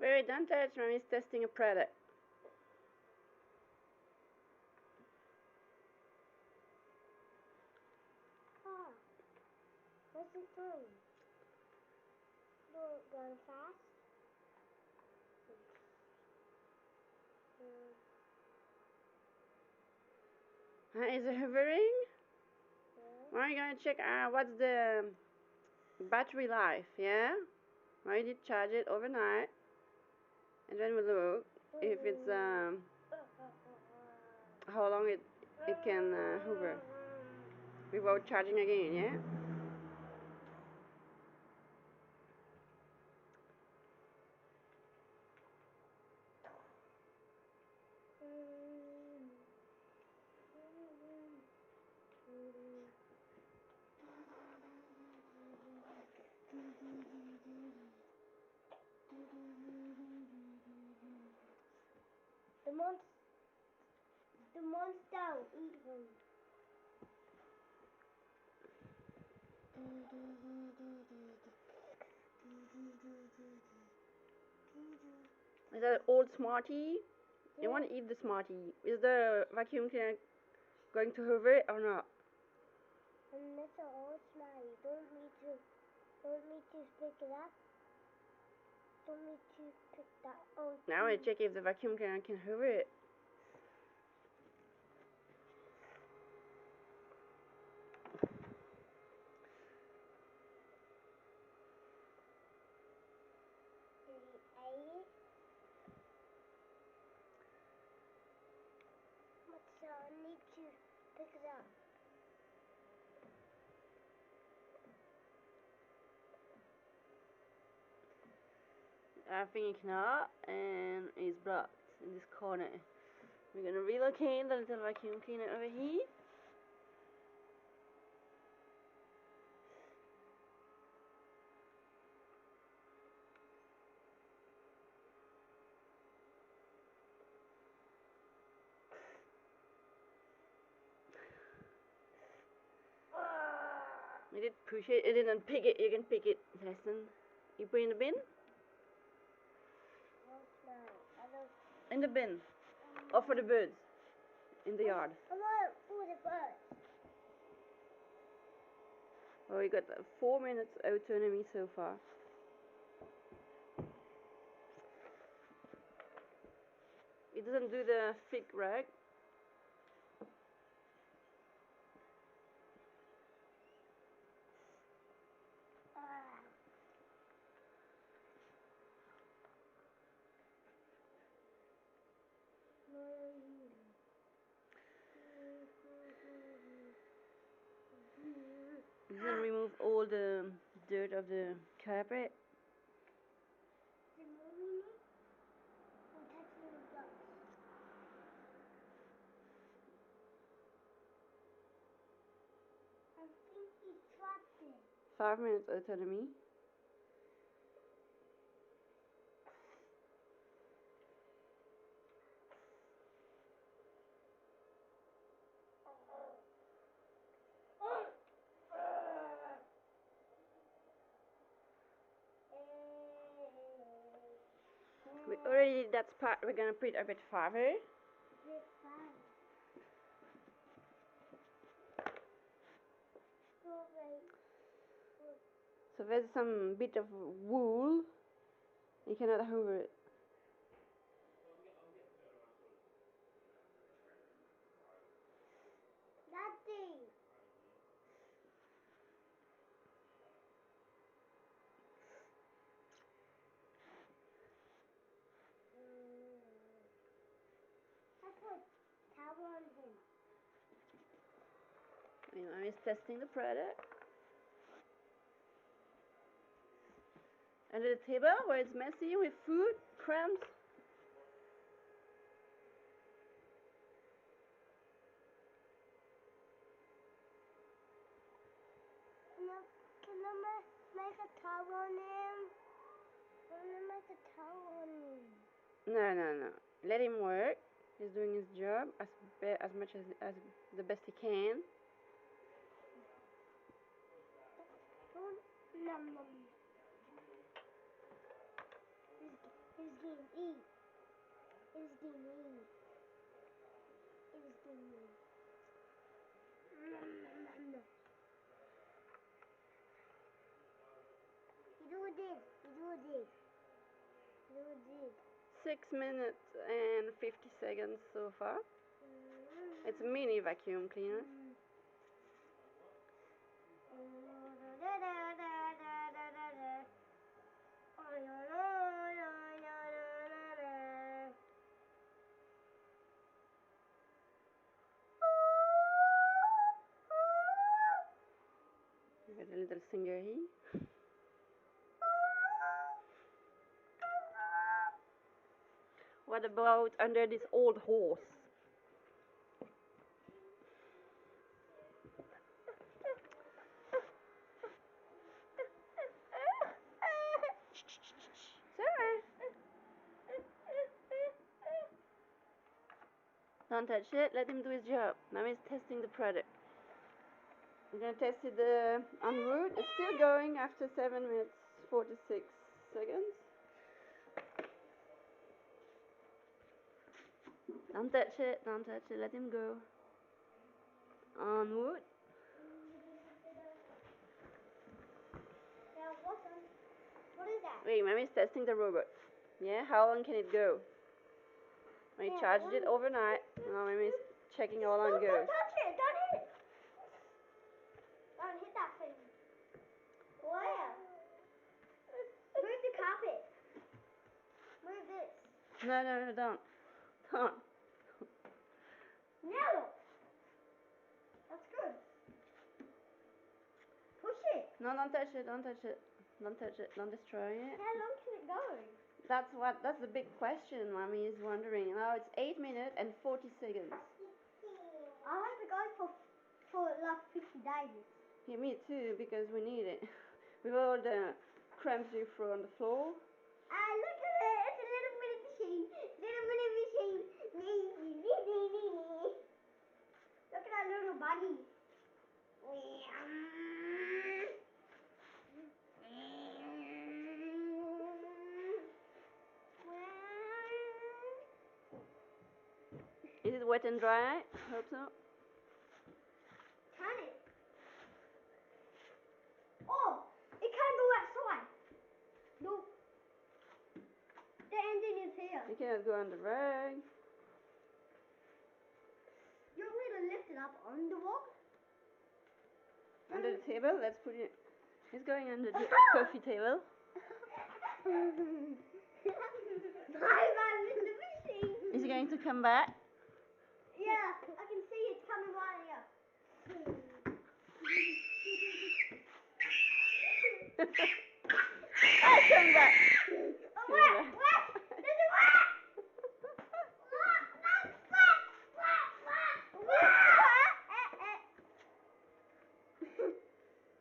Wait, don't touch. Mommy's testing a product. Ah, what's it doing? Going fast? Is it hovering? Yeah. Well, you're gonna check what's the battery life, yeah? Well, you did charge it overnight, and then we look if it's how long it can hover without charging again, yeah? The monster will eat him. Is that an old Smartie? Yeah. You want to eat the Smartie. Is the vacuum cleaner going to hover it or not? And that's an old smile. Don't need to pick it up. Don't need to pick that old. Now I check if the vacuum cleaner can hover it. So I need to pick it up. I think it cannot, and it's blocked in this corner. We're gonna relocate the little vacuum cleaner over here. You did push it, it didn't pick it, you can pick it. Listen, you put it in the bin? In the bin. Or for the birds. In the yard. I want for the birds. Oh, we got 4 minutes autonomy so far. It doesn't do the thick rag. It doesn't remove all the dirt of the carpet. I think he trapped it. 5 minutes autonomy. We already did that spot, we're gonna put it a bit farther. So there's some bit of wool. You cannot hover it. Nothing. I put towel on him. I'm just testing the product. Under the table where it's messy with food, crumbs. Can I make a towel on him? Can I make a towel on him? No. Let him work. He's doing his job as much as the best he can. Nom nom. It's getting eat. It's getting eat. It's getting eat. You do this. You do this. You do this. 6 minutes and 50 seconds so far. It's a mini vacuum cleaner. Got a little singer here. What about under this old horse? Sorry. Don't touch it, let him do his job. Now he's testing the product. I'm gonna test it en route. It's still going after 7 minutes 46 seconds. Don't touch it, don't touch it, let him go. En route. Now, what is that? Wait, mommy's testing the robot. Yeah, how long can it go? I charged it overnight. Now mommy's checking how long it goes. Don't touch it! Don't hit it! Don't hit that thing. Where? Move the carpet. Move this. No, don't. Don't. Now look. That's good. Push it. No, don't touch it, don't touch it. Don't touch it, don't destroy it. How long can it go? That's the big question mommy is wondering. Now it's 8 minutes and 40 seconds. I hope it goes for like 50 days. Yeah, me too, because we need it. With all the crumbs you throw on the floor. Look at it. It's a little mini machine. Little mini machine. Look at that little body. Is it wet and dry? Hope so. Can it? Oh, it can go outside. No. The engine is here. You cannot go on the rag. You want me to lift it up on the wall? Under the table? Let's put it. It's going under the coffee table. Is it going to come back? Yeah, I can see it's coming right here. Ah, come back. Oh, wet! There's a wet!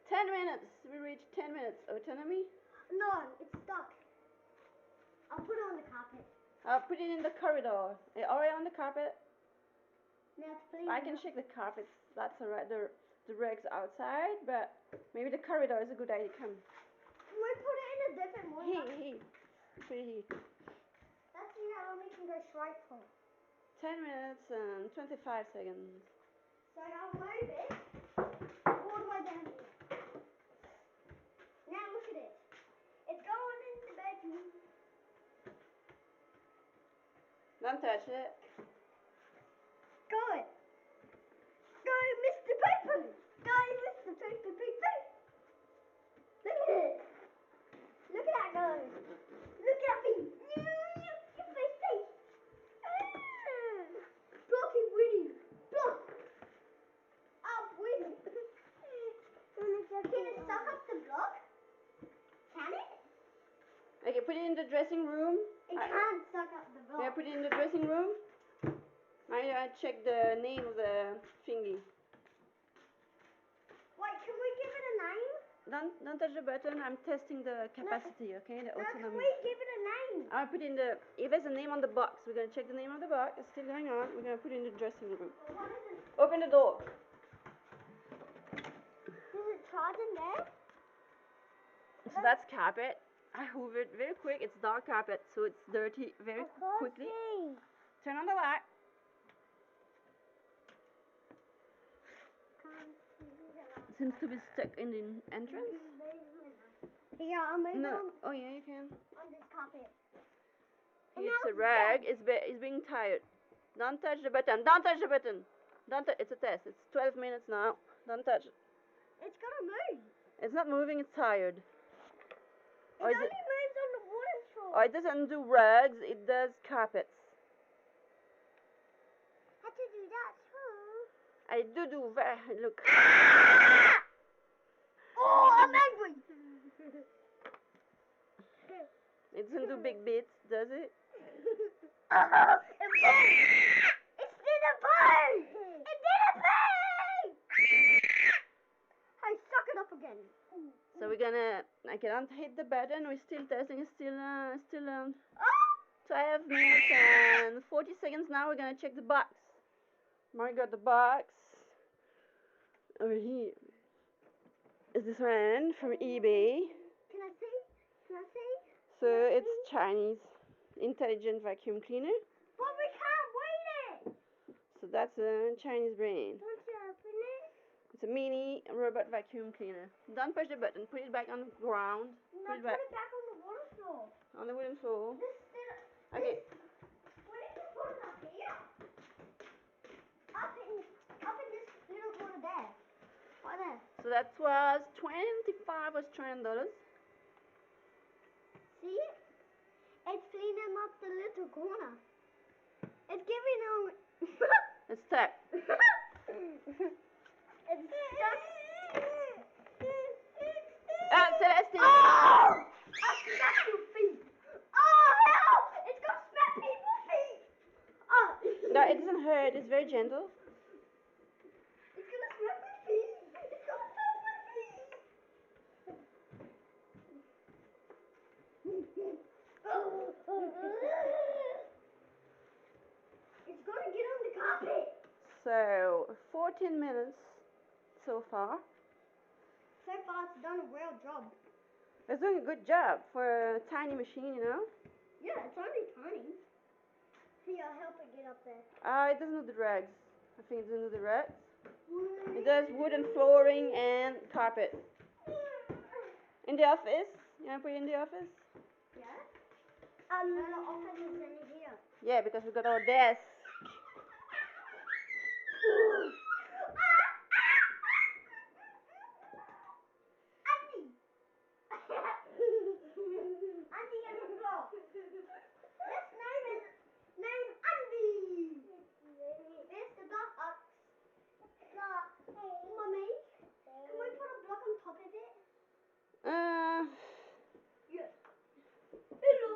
10 minutes. We reached 10 minutes. Autonomy? No, it's stuck. I'll put it on the carpet. I'll put it in the corridor. Are we on the carpet? Now it's clean. I can check the carpets. That's alright. The rug's outside, but maybe the corridor is a good idea. Come. We put it in a different one. Here. Put it here. That's how long we can go straight for. 10 minutes and 25 seconds. So I'll move it all the way down here. Now look at it. It's going in the bedroom. Don't touch it. Go. Go, Mr. Paper. Go, Mr. Paper. Look at it. Look at that go. Look at me. Your face. Block is winning. Block. I'm winning. Can it suck up the block? Can it? Okay, put it in the dressing room. It can't suck up the block. Yeah, put it in the dressing room. I check the name of the thingy. Wait, can we give it a name? Don't touch the button. I'm testing the capacity, okay? The autonomy. Can we give it a name? I'll put in the. If there's a name on the box, we're gonna check the name of the box. It's still going on. We're gonna put it in the dressing room. What is it? Open the door. Does it charge in there? So that's carpet. I hoovered very quick. It's dark carpet, so it's dirty very quickly. See. Turn on the light. Can't see the light. Seems to be stuck in the entrance. Yeah, I'm moving No. on, Oh yeah, you can. on this carpet. And It's now a rag. It's being tired. Don't touch the button. Don't touch the button. Don't. It's a test. It's 12 minutes now. Don't touch it. it's gonna move. It's not moving. It's tired. It Or only is it? moves on the wooden floor. Or it doesn't do rugs. It does carpets. Had to do that too. I do. Look. Oh, I'm angry. It doesn't do big bits, does it? It burned. It didn't burn. It didn't burn. Hey, suck it up again. So we're gonna. I can't hit the button. We're still testing. It's still 12 minutes and 40 seconds now. We're gonna check the box. Mark got the box over here. Is this one from eBay? Can I see? Can I see? So it's Chinese intelligent vacuum cleaner. But we can't read it. So that's a Chinese brand. Don't you open it? It's a mini robot vacuum cleaner. Don't push the button. Put it back on the ground. No, Put it put back it back on the water floor. on the wooden floor. This still. Okay. We need to put it up here. Up in this little corner there. Right there. So that was 25 Australian dollars. See it? It's cleaning up the little corner. It's giving them. It's stuck. It's stuck. Celestine! Oh! I smacked your feet. Oh, help! It's gonna smack people's feet. Oh. No, it doesn't hurt. It's very gentle. It's gonna smack my feet. It's gonna smack my feet. It's gonna get on the carpet. So 14 minutes so far. So far, it's done a real job. It's doing a good job for a tiny machine, you know. Yeah, it's only tiny. Here, I'll help it get up there. It doesn't do the rugs. I think it doesn't do the rugs. It does wooden flooring and carpet. In the office? You wanna put it in the office? Yeah? No, the office is in here. Yeah, because we got our desk. Andy! Andy on the floor. Let's name Andy. There's the dog box. Mummy, can we put a block on top of it? Yes. Hello.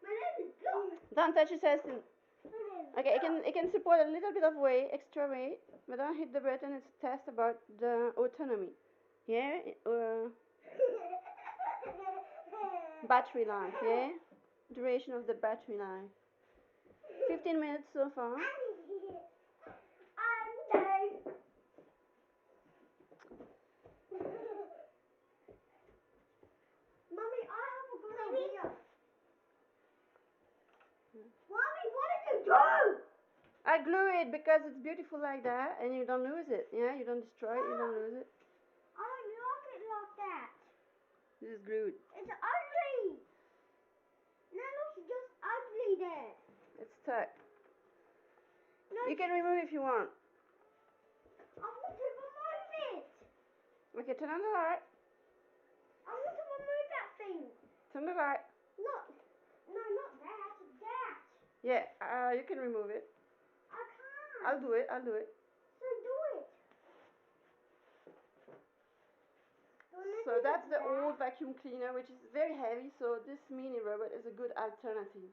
My name is Block. Don't touch it, Celestine. Okay, it can support a little bit of weight, extra weight, but don't hit the button. It's a test about the autonomy. Yeah, battery life. Yeah, duration of the battery life. 15 minutes so far. Mommy, I have a good idea. Mommy, what did you do? I glue it because it's beautiful like that, and you don't lose it. Yeah, you don't destroy it. You don't lose it. I don't like it like that. This is glued. It's ugly. That looks just ugly there. It's stuck. No, You can remove it if you want. I want to remove it. Okay, turn on the light. I want to remove that thing. Turn the light. Not that. That. Yeah, you can remove it. I can't. I'll do it. I'll do it. So do it. So that's the old vacuum cleaner, which is very heavy. So this mini robot is a good alternative.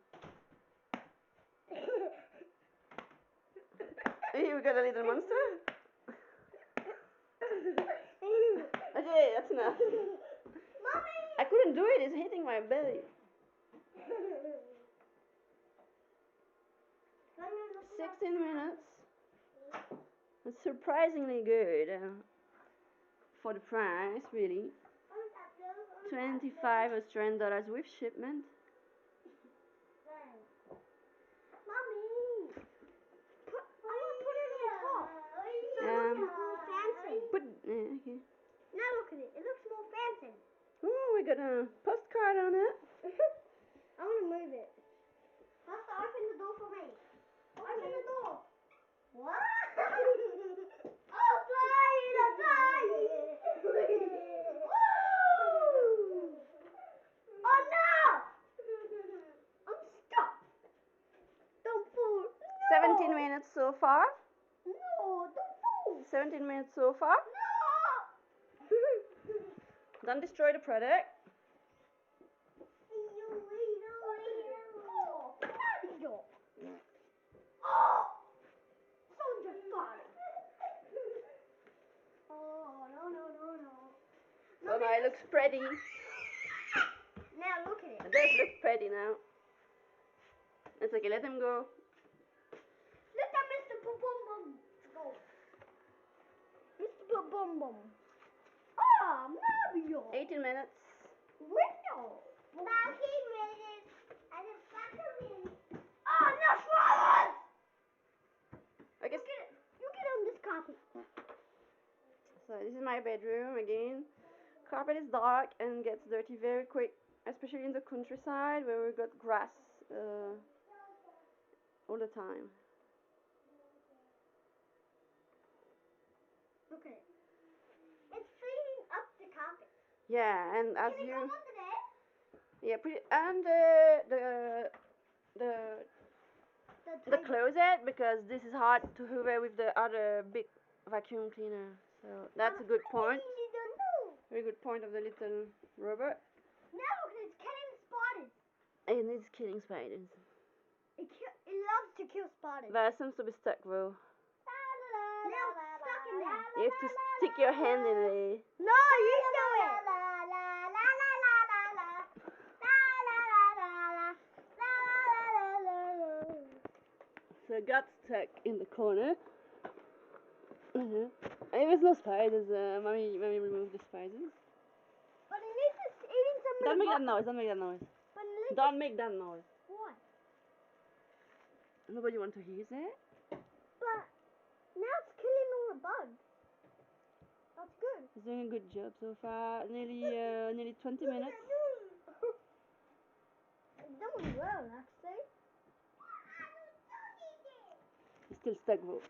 Here we got a little monster. Okay, that's enough. Mommy. I couldn't do it. It's hitting my belly. 16 minutes. It's surprisingly good for the price, really. 25 Australian dollars with shipment. Mommy, I want to put it on top. So it Um, looks more fancy. Okay. Now look at it. It looks more fancy. Oh, we got a postcard on it. I want to move it. Buster, open the door for me. Open the door. What? Oh, flying! I'm flying! Woo! Oh no! I'm stuck. Don't fall. No. 17 minutes so far. No, don't fall. 17 minutes so far. No. Don't destroy the product. Oh, someone just farted. Oh, no. So now it looks pretty. Now look at it. It does look pretty now. It's okay, let him go. Let that Mr. Bum go. Mr. Bum. Ah, Mario. 18 minutes. Window. Monkey minutes. And a battery. Oh, no flowers. I guess. You get on this carpet. So this is my bedroom again. Carpet is dark and gets dirty very quick, especially in the countryside where we got grass all the time. Look at it. It's cleaning up the carpet. Yeah, and as Can it you go under there? yeah, put it and the table. closet because this is hard to hoover with the other big vacuum cleaner. So that's a good point. Very good point of the little robot. Now look at it, it's killing spiders. It needs killing spiders. It loves to kill spiders. That seems to be stuck though. Now it's stuck in there. You have to stick your hand in it. No, you do it. So it got stuck in the corner. It was no spiders. Mommy removed the spiders. But it needs to eating some of Don't the make that noise. Don't make that noise. But it needs Don't make that noise. Why? Nobody wants to hear that. But now it's killing all the bugs. That's good. It's doing a good job so far. Nearly 20 minutes. It's doing well, actually. It's still stuck though.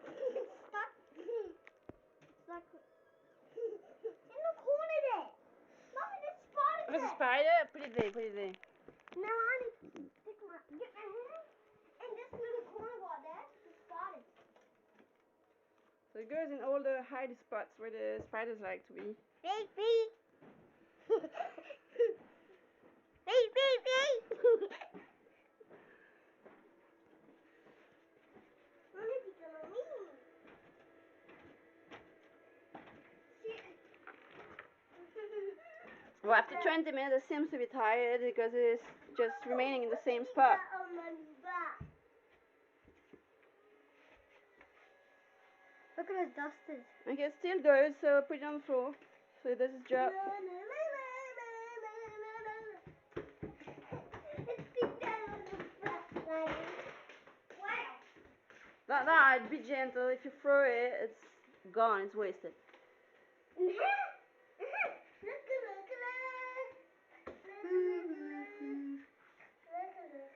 It's stuck. Stuck in the corner there. Mommy, there's spiders There's a there. spider. Put it there. Now I need to get my hand in this little corner right there. The spiders. So it goes in all the hidey spots where the spiders like to be. Beep, beep. Beep, beep, beep. What is he gonna mean? Well, after 20 minutes, it seems to be tired because it's just remaining in the same spot. Look at his dusters. Okay, it still goes, so put it on the floor so it does its job. No, be gentle. If you throw it, it's gone, it's wasted.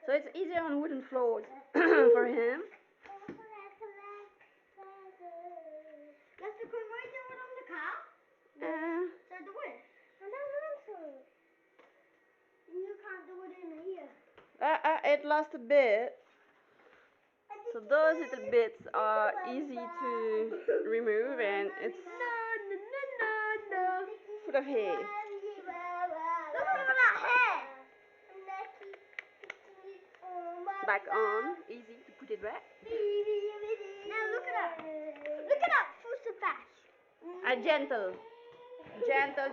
So it's easier on wooden floors for him. Lester, can we do it on the car? So do it. I don't want to. You can't do it in here. It lost a bit. So those little bits are easy to remove and it's full of hair. Look at all that hair. Back on, easy to put it back. Now look at that. Look at that. Full so fast.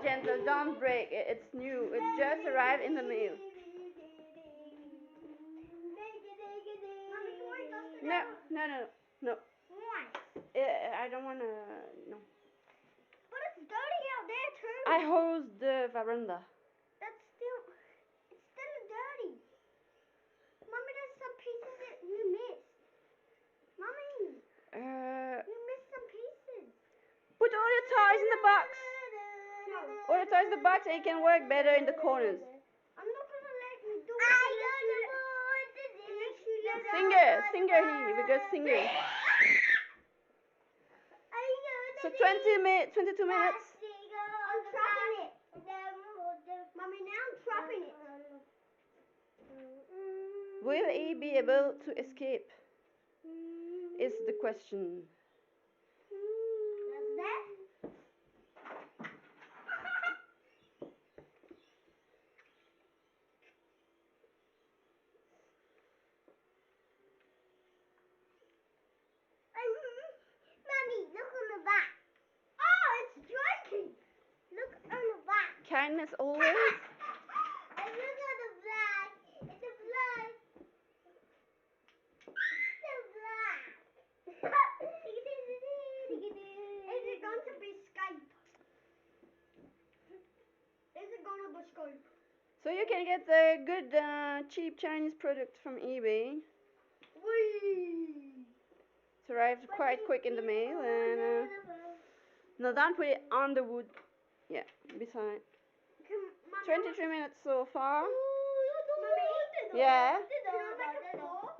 Gentle, don't break. It's new. It's just arrived in the mail. No. Why? I don't want to. No. But it's dirty out I hosed the veranda. It's still dirty. Mommy, there's some pieces that you missed. Mommy, you missed some pieces. Put all your toys in the box. No. All your toys in the box and you can work better in the corners. I'm not gonna let you do it unless you let Singer, we got singer. So 22 minutes. I'm trapping it. Mommy, now I'm trapping it. Will he be able to escape? Is the question. That's that. Mommy, look on the back. Oh, it's drinking. Look on the back. Kindness always. And look on the black. It's a black. The black. Is it going to be Skype? Is it going to be Skype? So you can get the good cheap Chinese product from eBay. Whee! It arrived quite quick in the mail and no, don't put it on the wood. Yeah, beside. 23 minutes so far. Mommy? Yeah. Can I make a floor?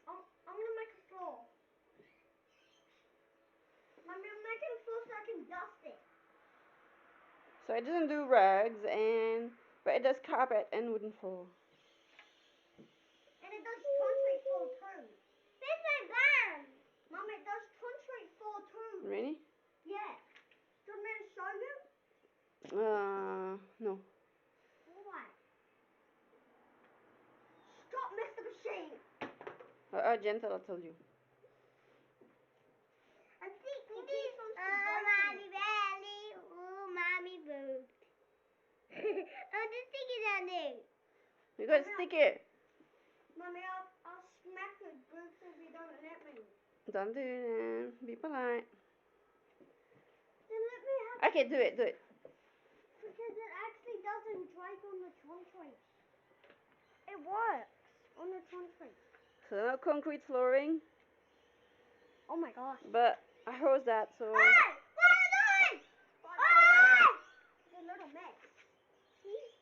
I'm gonna make a floor. Mommy, I'm making a floor so I can dust it. So it doesn't do rugs but it does carpet and wooden floor. And it does concrete floor too. This my barn. Mommy, it does concrete floor too. Really? Yeah. Do you want me to show you? No. Why? Stop, Mr. Machine. Gentle, I told you. I think it keeps on Mommy belly. Ooh, Mommy boobed. Oh, the sticky down there. You got to stick it. Mommy, I'll smack the boobs if you don't let me. Don't do it. Be polite. Then let me have Okay, do it. because it actually doesn't dry on the concrete. It works on the concrete. So no concrete flooring, Oh my gosh. but I hose that so. Hey! What are you doing? Hey! It's a little mess. See?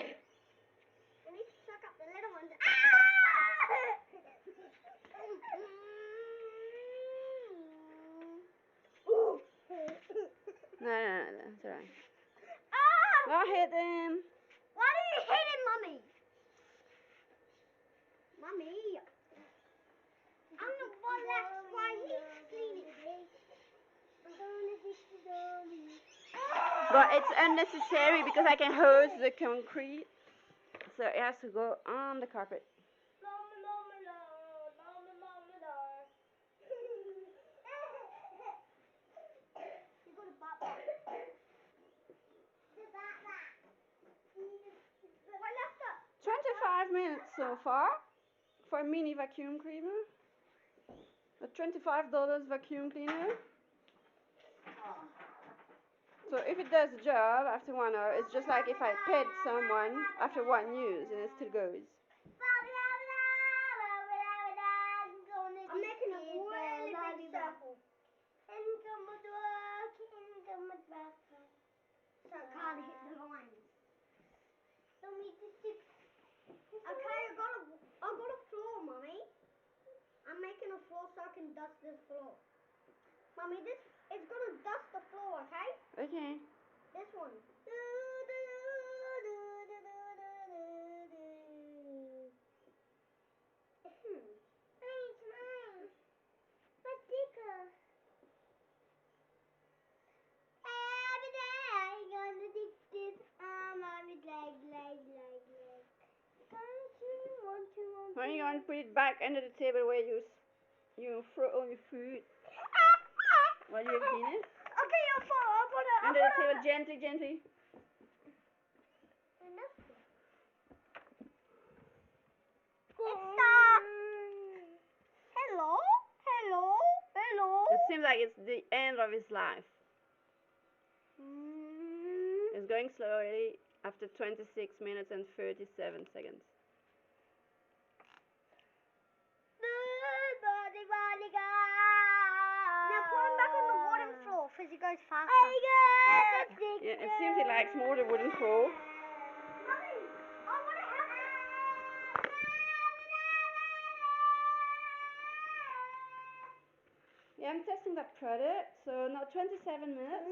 I need to suck up the little ones. No, it's alright. Oh! Don't hit him. Why do you hit him, Mommy? Mommy. I'm the one that's why he's cleaning. But it's unnecessary because I can hose the concrete, so it has to go on the carpet. You got a bat back. The bat back. What left up? 25 minutes so far for a mini vacuum cleaner. A $25 vacuum cleaner. So if it does the job after 1 hour, it's just like if I pet someone after one use and it still goes. I'm making a really big circle. So it can't hit the lines. Okay, I got a floor, Mommy. I'm making a floor so I can dust this floor. Mommy, this is gonna dust the floor, okay? Okay. This one. It's mine. But bigger. Every day I'm gonna dig this. Mommy's leg. Don't you want to? When are you going to put it back under the table where you throw all your food while you're cleaning? Okay, I'll put it. Under the table, gently. Hello. It seems like it's the end of his life. It's going slowly after 26 minutes and 37 seconds. Now put him back on the wooden floor because it goes faster. Yeah, it seems he likes more the wooden floor. Mummy, I want to help you. Yeah, I'm testing that product. So now 27 minutes.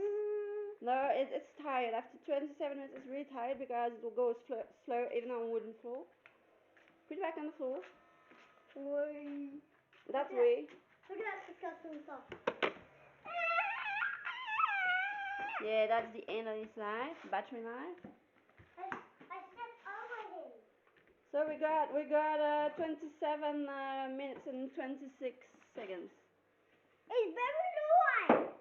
No, it's tired. After 27 minutes, it's really tired because it will go slow even on wooden floor. Put it back on the floor. Wait. That's Look way. Look at that disgusting stuff. Yeah, that's the end of his life, battery life. I stepped over him. So we got 27 minutes and 26 seconds. It's very low.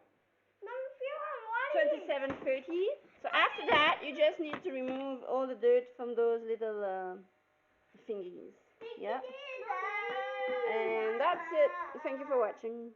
Mummy, feel how light it is. 27:30. So after that, you just need to remove all the dirt from those little thingies. Yeah. And that's it. Thank you for watching.